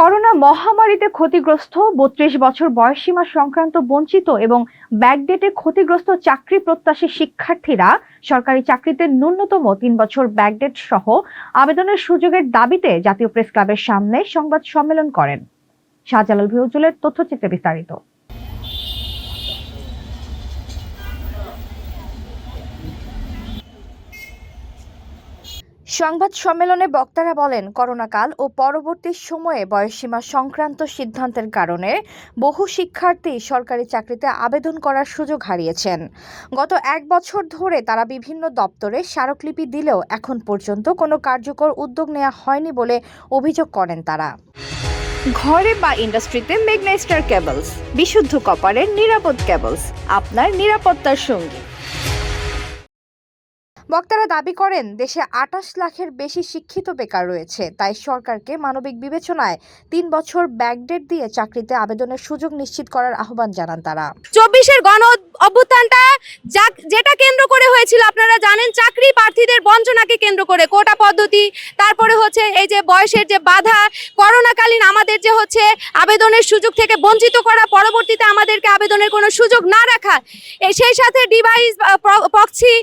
Corona মহামারীতে ক্ষতিগ্রস্ত ৩২ বছর বয়সসীমা সংক্রান্ত বঞ্চিত এবং ব্যাকডেটে ক্ষতিগ্রস্ত চাকরি প্রত্যাশী শিক্ষার্থীরা সরকারি চাকরিতে ন্যূনতম ৩ বছর ব্যাকডেট সহ আবেদনের সুযোগের দাবিতে জাতীয় প্রেস ক্লাবের সামনে সংবাদ সম্মেলন করেন। শাহজালাল ভিউজুলের তথ্যচিত্রে বিস্তারিত। সংবাদ সম্মেলনে বক্তারা বলেন, করোনাকাল ও পরবর্তী সময়ে বয়সসীমা সংক্রান্ত সিদ্ধান্তের কারণে বহু শিক্ষার্থী সরকারি চাকরিতে আবেদন করার সুযোগ হারিয়েছেন। গত ১ বছর ধরে তারা বিভিন্ন দপ্তরে স্মারকলিপি দিলেও এখন পর্যন্ত কোনো কার্যকর উদ্যোগ নেওয়া হয়নি বলে অভিযোগ করেন তারা। ঘরে বা ইন্ডাস্ট্রিতে মেঘনা স্টার কেবলস, বিশুদ্ধ কপারের নিরাপদ কেবলস, আপনার নিরাপত্তার সঙ্গী। বক্তারা দাবি করেন, দেশে ২৮ লাখের বেশি শিক্ষিত বেকার রয়েছে, তাই সরকারকে মানবিক বিবেচনায় ৩ বছর ব্যাকডেট দিয়ে চাকরিতে আবেদনের সুযোগ নিশ্চিত করার আহ্বান জানান তারা। ২৪-এর গণ অভ্যুত্থানটা যেটা কেন্দ্র করে হয়েছিল, আপনারা জানেন, চাকরি প্রার্থীদের বঞ্চনাকে কেন্দ্র করে কোটা পদ্ধতি, তারপরে হচ্ছে এই যে বয়সের যে বাধা, করোনাকালীন আমাদের যে হচ্ছে আবেদনের সুযোগ থেকে বঞ্চিত করা, পরবর্তীতে আমাদেরকে আবেদনের কোনো সুযোগ না রাখা, সেই সাথে ডিভাইস প্রক্সি,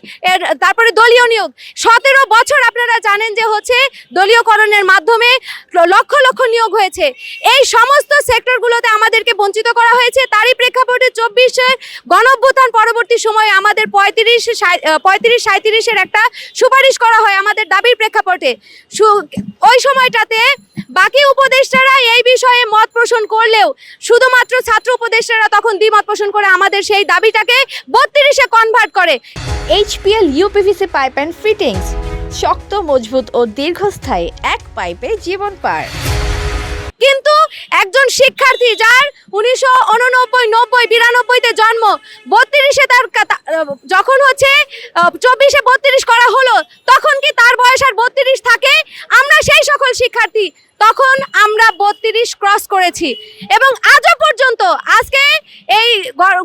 তারপরে দলীয় নিয়োগ। ১৭ বছর আপনারা জানেন যে হচ্ছে দলীয়করণের মাধ্যমে লক্ষ লক্ষ নিয়োগ হয়েছে। এই সমস্ত সেক্টরগুলোতে আমাদেরকে বঞ্চিত করা হয়েছে। তারই প্রেক্ষাপটে ২৪-এর গণ অভ্যুত্থান পরবর্তী সময়ে আমাদের ৩৫-৩৭-এর একটা সুপারিশ করা হয় আমাদের দাবির প্রেক্ষাপটে। ওই সময়টাতে বাকি উপদেষ্টারা এই বিষয়ে মত পোষণ করলেও শুধুমাত্র ছাত্র উপদেষ্টারা তখন দ্বিমত পোষণ করে আমাদের সেই দাবিটাকে ৩২-এ কনভার্ট করে। HPL UPVC pipe and fittings, শক্ত, মজবুত ও দীর্ঘস্থায়ী, এক পাইপে জীবন পার। কিন্তু একজন শিক্ষার্থী যার ১৯৮৯-৯০-৯২-তে জন্ম, ৩২-এ তার যখন হচ্ছে ২৪-এ ৩২ করা হলো, তখন কি তার বয়স আর ৩২ থাকে? আমরা সেই সকল শিক্ষার্থী তখন আমরা ৩২ ক্রস করেছি এবং আজও পর্যন্ত আজকে এই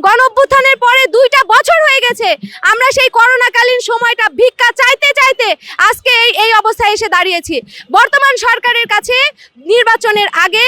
গণ অভ্যুত্থানের পরে ২টা বছর হয়ে গেছে, আমরা সেই করোনাকালীন সময়টা ভিক্ষা চাইতে চাইতে আজকে এই অবস্থায় এসে দাঁড়িয়েছি। বর্তমান সরকারের কাছে নির্বাচনের আগে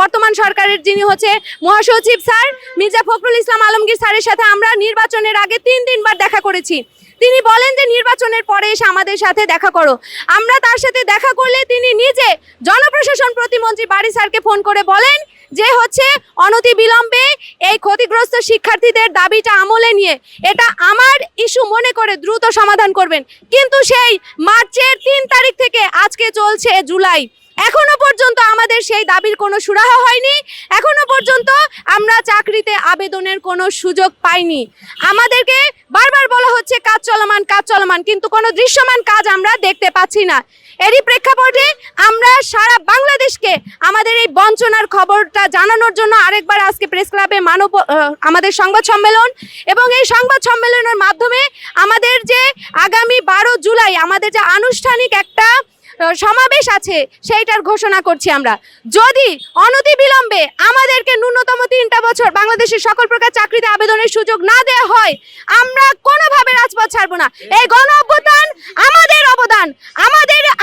বর্তমান সরকারের যিনি হচ্ছে মহাসচিব স্যার মির্জা ফখরুল ইসলাম আলমগীর স্যারের সাথে আমরা নির্বাচনের আগে ৩বার দেখা করেছি। তিনি বলেন যে নির্বাচনের পরে এসে আমাদের সাথে দেখা করো। আমরা তার সাথে দেখা করলে তিনি নিজে জনপ্রশাসন প্রতিমন্ত্রী বারী স্যারকে ফোন করে বলেন যে হচ্ছে অনতি বিলম্বে এই ক্ষতিগ্রস্ত শিক্ষার্থীদের দাবিটা আমলে নিয়ে এটা আমার ইস্যু মনে করে দ্রুত সমাধান করবেন। কিন্তু সেই মার্চের ৩ তারিখ থেকে আজকে চলছে জুলাই, এখনো পর্যন্ত আমাদের সেই দাবির কোনো সুরাহা হয়নি। এখনো পর্যন্ত আমরা চাকরিতে আবেদনের কোনো সুযোগ পাইনি। আমাদেরকে বারবার বলা হচ্ছে কাজ চলমান, কিন্তু কোনো দৃশ্যমান কাজ আমরা দেখতে পাচ্ছি না। এরই প্রেক্ষাপটে আমরা সারা বাংলাদেশকে আমাদের এই বঞ্চনার খবরটা জানানোর জন্য আরেকবার আজকে প্রেস ক্লাবে আমাদের সংবাদ সম্মেলন, এবং এই সংবাদ সম্মেলনের মাধ্যমে আমাদের যে আগামী ১২ জুলাই আমাদের যে আনুষ্ঠানিক একটা সমাবেশ আছে সেইটার ঘোষণা করছি। আমরা যদি অনতিবিলম্বে আমাদেরকে ন্যূনতম ৩টা বছর বাংলাদেশের সকল প্রকার চাকরিতে আবেদনের সুযোগ না দেওয়া হয়, আমরা কোনোভাবে রাজপথ ছাড়বো না। এই গণ অভ্যুত্থান আমাদের অবদান,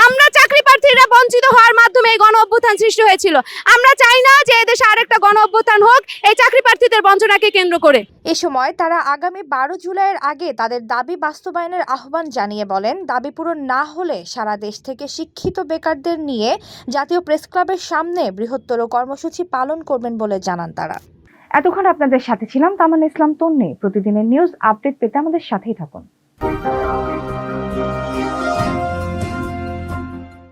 আমরা চাকরি প্রার্থীরা বঞ্চিত হওয়ার মাধ্যমে এই গণ অভ্যুত্থান সৃষ্টি হয়েছিল। আমরা চাই না যে এদেশে আরেকটা গণ অভ্যুত্থান হোক এই চাকরি প্রার্থীদের বঞ্চনাকে কেন্দ্র করে। এ সময় তারা আগামী ১২ জুলাইয়ের আগে তাদের দাবি বাস্তবায়নের আহ্বান জানিয়ে বলেন, দাবি পূরণ না হলে সারা দেশ থেকে শিক্ষিত বেকারদের নিয়ে জাতীয় প্রেস ক্লাবের সামনে বৃহত্তর কর্মসূচি পালন করবেন বলে জানান তারা। এতক্ষণ আপনাদের সাথে ছিলাম তামান্না ইসলাম তন্নি। প্রতিদিনের নিউজ আপডেট পেতে আমাদের সাথেই থাকুন।